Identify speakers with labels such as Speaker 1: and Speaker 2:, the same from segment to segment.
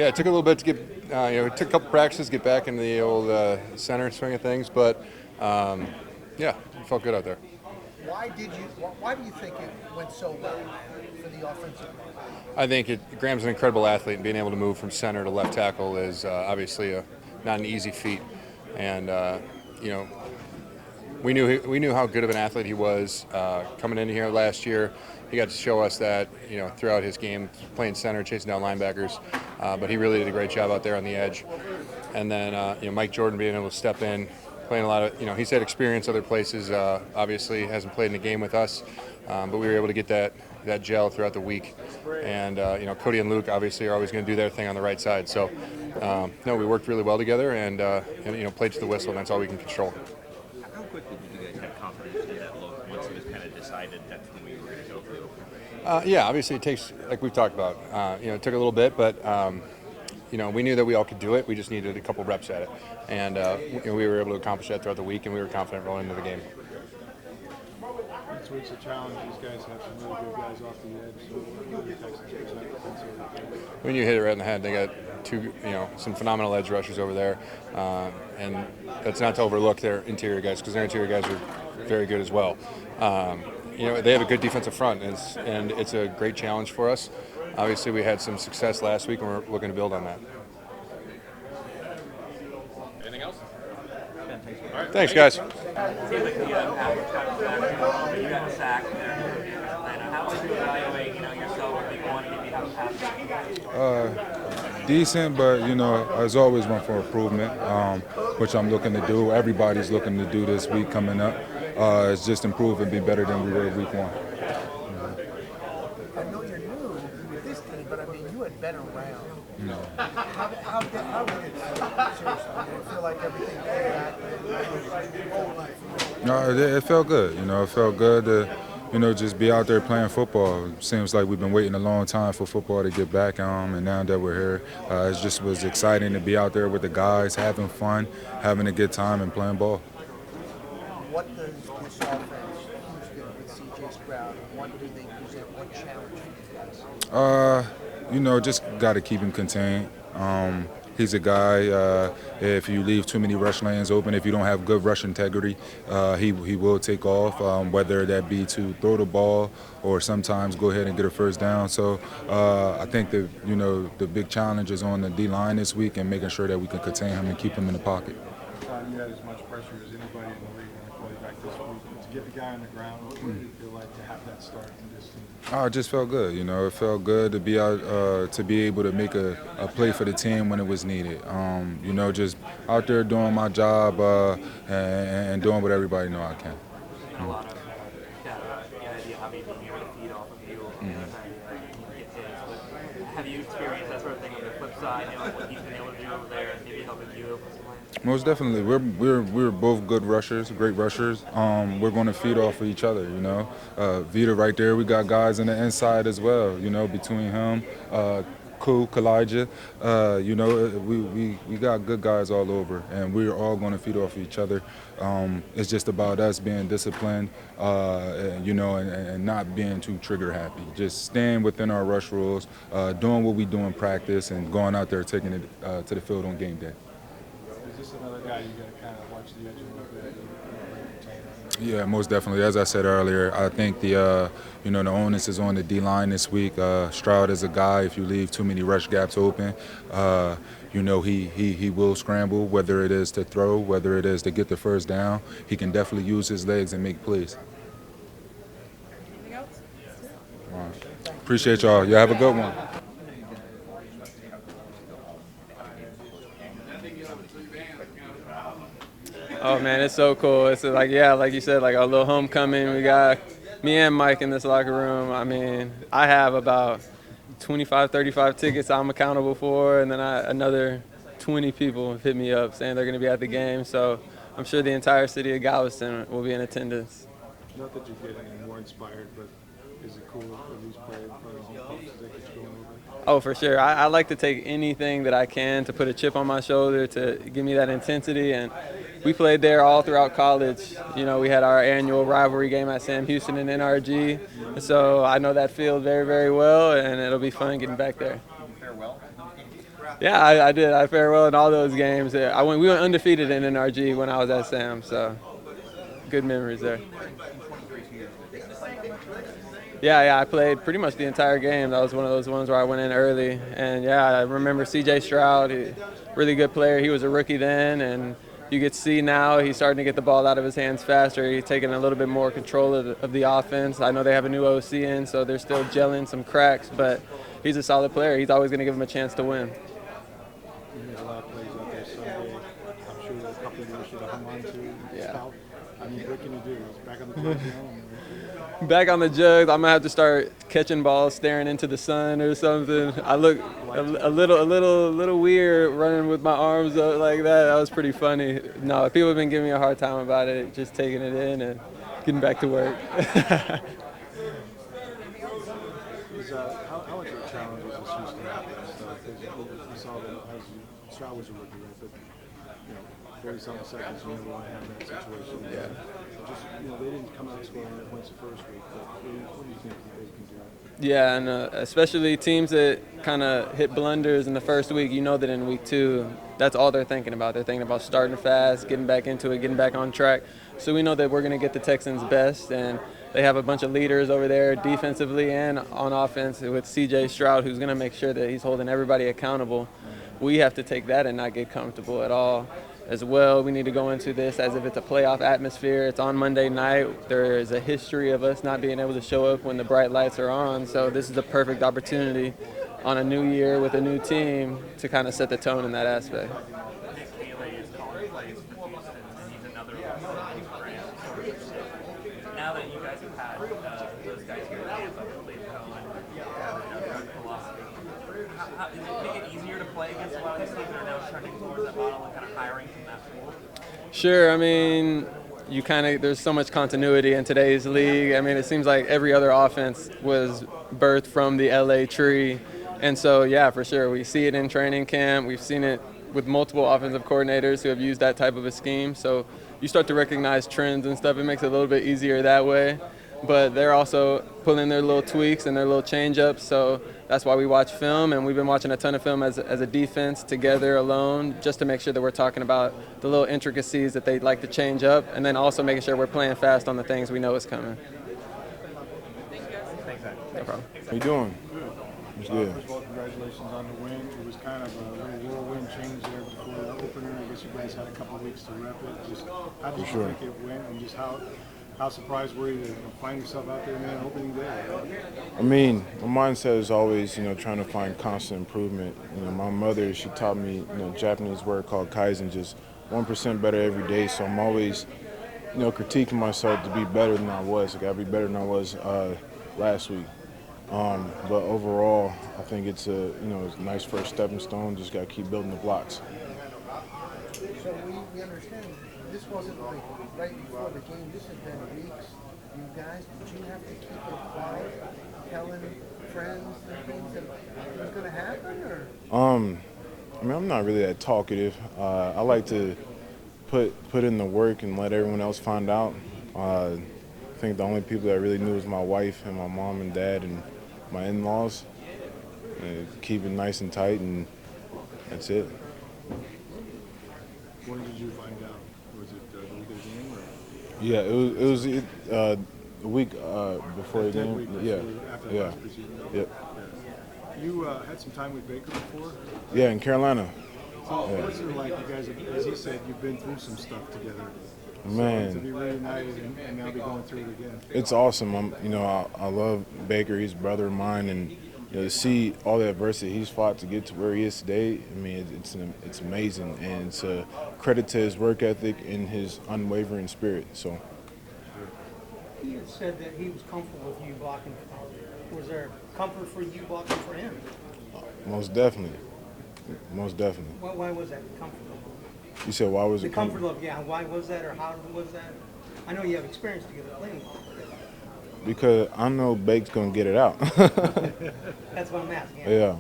Speaker 1: Yeah, it took a little bit to get, it took a couple practices to get back into the old center swing of things, but yeah, it felt good out there.
Speaker 2: Why do you think it went so well for the offensive line?
Speaker 1: I think Graham's an incredible athlete, and being able to move from center to left tackle is obviously not an easy feat. And we knew how good of an athlete he was coming into here last year. He got to show us that throughout his game, playing center, chasing down linebackers. But he really did a great job out there on the edge. And then Mike Jordan being able to step in, playing a lot of he's had experience other places. Obviously hasn't played in the game with us, but we were able to get that gel throughout the week. And Cody and Luke obviously are always going to do their thing on the right side. So no, we worked really well together and played to the whistle, and that's all we can control.
Speaker 3: How quickly did you guys have confidence in that look once it was kind of decided that's when we were going to go for the opener?
Speaker 1: Yeah, obviously it takes, like we've talked about, it took a little bit, but we knew that we all could do it. We just needed a couple reps at it, and we were able to accomplish that throughout the week, and we were confident rolling into the game.
Speaker 4: This week's a challenge. These guys have some really good guys off the edge. So what are the Texans?
Speaker 1: When you hit it right in the head, they got some phenomenal edge rushers over there, and that's not to overlook their interior guys, because their interior guys are very good as well. They have a good defensive front, and it's a great challenge for us. Obviously, we had some success last week, and we're looking to build on that.
Speaker 3: Anything else?
Speaker 1: All right. Thanks, guys.
Speaker 5: It seems like the average got back. You got a sack there in Atlanta. How would you evaluate, yourself week one, maybe how pass?
Speaker 6: Decent, but as always, one for improvement, which I'm looking to do. Everybody's looking to do this week coming up. It's just improve and be better than we were week one.
Speaker 2: I know you're new with this team, but you had been around.
Speaker 6: No.
Speaker 2: How did it feel? Seriously, did it feel like everything came back?
Speaker 6: No, it felt good. It felt good to, just be out there playing football. It seems like we've been waiting a long time for football to get back, and now that we're here, it just was exciting to be out there with the guys, having fun, having a good time, and playing ball.
Speaker 2: What does this offense, who's good with C.J. Stroud, what do they present? What challenge for you guys?
Speaker 6: Just got to keep him contained. He's a guy, if you leave too many rush lanes open, if you don't have good rush integrity, he will take off, whether that be to throw the ball or sometimes go ahead and get a first down. So I think that, the big challenge is on the D-line this week and making sure that we can contain him and keep him in the pocket.
Speaker 4: You had as much pressure as anybody in the league on the quarterback this week. To get the guy on the ground, what did it feel like to have that start in this team?
Speaker 6: It just felt good. It felt good to be out, to be able to make a play for the team when it was needed. Just out there doing my job and doing what everybody know I can.
Speaker 5: A lot of idea how maybe being able to feed off of you get his. But have you experienced that sort of thing on the flip side? What he's been able to do over there, and maybe helping you open some lanes?
Speaker 6: Most definitely, we're both good rushers, great rushers. We're going to feed off of each other. Vita right there. We got guys on the inside as well. Between him, Kalijah. We got good guys all over, and we're all going to feed off of each other. It's just about us being disciplined, and not being too trigger happy. Just staying within our rush rules, doing what we do in practice, and going out there taking it to the field on game day.
Speaker 4: Is this another guy you got to kind of watch the edge a little bit?
Speaker 6: Yeah, most definitely. As I said earlier, I think the onus is on the D-line this week. Stroud is a guy, if you leave too many rush gaps open, he will scramble, whether it is to throw, whether it is to get the first down. He can definitely use his legs and make plays.
Speaker 7: Anything else?
Speaker 6: All right. Appreciate y'all. Y'all have a good one.
Speaker 8: Oh man, it's so cool. It's like you said, like a little homecoming. We got me and Mike in this locker room. I have about 25, 35 tickets I'm accountable for, and then another 20 people have hit me up saying they're going to be at the game. So I'm sure the entire city of Galveston will be in attendance.
Speaker 4: Not that you're getting more inspired, but is it cool to at least play in front of home folks? Does that get you going over?
Speaker 8: Oh, for sure. I like to take anything that I can to put a chip on my shoulder to give me that intensity. And we played there all throughout college. We had our annual rivalry game at Sam Houston and NRG. So I know that field very, very well, and it'll be fun getting back there.
Speaker 3: Farewell.
Speaker 8: Yeah, I did. I fared well in all those games. Yeah, we went undefeated in NRG when I was at Sam, so good memories there. Yeah, I played pretty much the entire game. That was one of those ones where I went in early. And, yeah, I remember C.J. Stroud, really good player. He was a rookie then, and you get to see now he's starting to get the ball out of his hands faster. He's taking a little bit more control of the offense. I know they have a new OC in, so they're still gelling some cracks, but he's a solid player. He's always going to give them a chance to win.
Speaker 4: You made a lot of plays out there Sunday. I'm sure a couple of you should have hung on to.
Speaker 8: Yeah.
Speaker 4: Stout. I mean, what can you do? It's back on the field now.
Speaker 8: Back on the jugs, I'm gonna have to start catching balls, staring into the sun or something. I look a little weird running with my arms up like that. That was pretty funny. No, people have been giving me a hard time about it, just taking it in and getting back to work.
Speaker 4: How much of a challenge is this Houston offense, though? Because you saw that Stroud was a rookie, right? But, 40-something seconds, you never want to have that situation.
Speaker 8: Yeah.
Speaker 4: Just, they didn't come out scoring their points the first week, but what do you think they can do?
Speaker 8: Yeah, and especially teams that kind of hit blunders in the first week, you know that in week 2, that's all they're thinking about. They're thinking about starting fast, getting back into it, getting back on track. So we know that we're going to get the Texans' best, and they have a bunch of leaders over there defensively and on offense with C.J. Stroud, who's going to make sure that he's holding everybody accountable. We have to take that and not get comfortable at all. As well, we need to go into this as if it's a playoff atmosphere. It's on Monday night. There is a history of us not being able to show up when the bright lights are on. So this is the perfect opportunity on a new year with a new team to kind of set the tone in that aspect.
Speaker 5: Now that you guys have had those guys here in Tampa, played well and another philosophy, does it make it easier to play against a lot of these teams that are now trending towards that model and kind of hiring from that pool?
Speaker 8: Sure. I mean, there's so much continuity in today's league. I mean, it seems like every other offense was birthed from the LA tree. And so, yeah, for sure. We see it in training camp. We've seen it with multiple offensive coordinators who have used that type of a scheme. So you start to recognize trends and stuff. It makes it a little bit easier that way. But they're also pulling their little tweaks and their little change-ups. So that's why we watch film, and we've been watching a ton of film as a defense together alone just to make sure that we're talking about the little intricacies that they'd like to change up, and then also making sure we're playing fast on the things we know is coming. No problem.
Speaker 9: How you doing? It's good.
Speaker 4: First of all, congratulations on the win. It was kind of a little whirlwind change there before the opener. I guess you guys had a couple of weeks to rep it. Just how did you think it went, and just how surprised were you to find yourself out there, man, opening day?
Speaker 9: I mean, my mindset is always, trying to find constant improvement. My mother, she taught me, Japanese word called kaizen, just 1% better every day. So I'm always, critiquing myself to be better than I was. I got to be better than I was last week. But overall, I think it's it's a nice first stepping stone. Just got to keep building the blocks.
Speaker 2: So we understand this wasn't like right before the game. This has been weeks. You guys, did you have to keep it quiet, telling friends and things that it was going to happen, or?
Speaker 9: I mean, I'm not really that talkative. I like to put in the work and let everyone else find out. I think the only people that really knew was my wife and my mom and dad and my in-laws. Keep it nice and tight, and that's it.
Speaker 4: When did you find out? Was it the week of the game? Or?
Speaker 9: Yeah, it was a week before the game.
Speaker 4: After the last preseason.
Speaker 9: Yep.
Speaker 4: Yeah. You had some time with Baker before?
Speaker 9: Yeah, in Carolina.
Speaker 4: So what's it like? You guys, as he said, you've been through some stuff together.
Speaker 9: Man,
Speaker 4: so to be reunited and now be going through it again.
Speaker 9: It's awesome. I love Baker. He's a brother of mine, and to see all the adversity he's fought to get to where he is today, I mean, it's amazing, and it's a credit to his work ethic and his unwavering spirit. So.
Speaker 10: He had said that he was comfortable with you blocking for him. Was there comfort for you blocking for him?
Speaker 9: Most definitely. Most definitely.
Speaker 10: Why was that comfortable?
Speaker 9: You said why was
Speaker 10: the
Speaker 9: it
Speaker 10: comfort level? Yeah, why was that, or how was that? I know you have experience together playing.
Speaker 9: Because I know Bake's gonna get it out.
Speaker 10: That's what I'm asking.
Speaker 9: Yeah.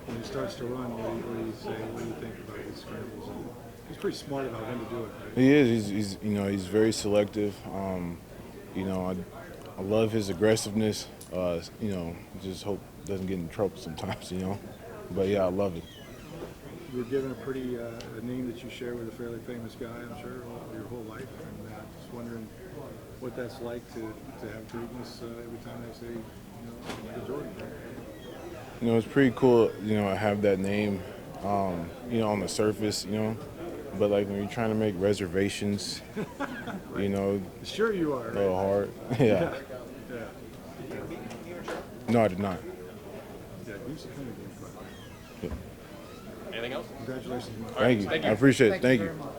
Speaker 4: When he starts to run, what do you say? What do you think about his scrambles? He's pretty smart about when to do it. Right?
Speaker 9: He is. He's very selective. I love his aggressiveness. Just hope he doesn't get in trouble sometimes. But yeah, I love it.
Speaker 4: you were given a pretty a name that you share with a fairly famous guy, I'm sure, your whole life. And just wondering what that's like to have greatness every time they say, Michael Jordan.
Speaker 9: It's pretty cool, I have that name, on the surface, but like when you're trying to make reservations,
Speaker 4: Sure you are.
Speaker 9: a little hard. Yeah.
Speaker 4: Yeah.
Speaker 9: No, I did not.
Speaker 4: Yeah, you should come again.
Speaker 3: Anything else?
Speaker 4: Congratulations, Mike.
Speaker 9: Thank you. I appreciate it. Thank you.
Speaker 2: very much.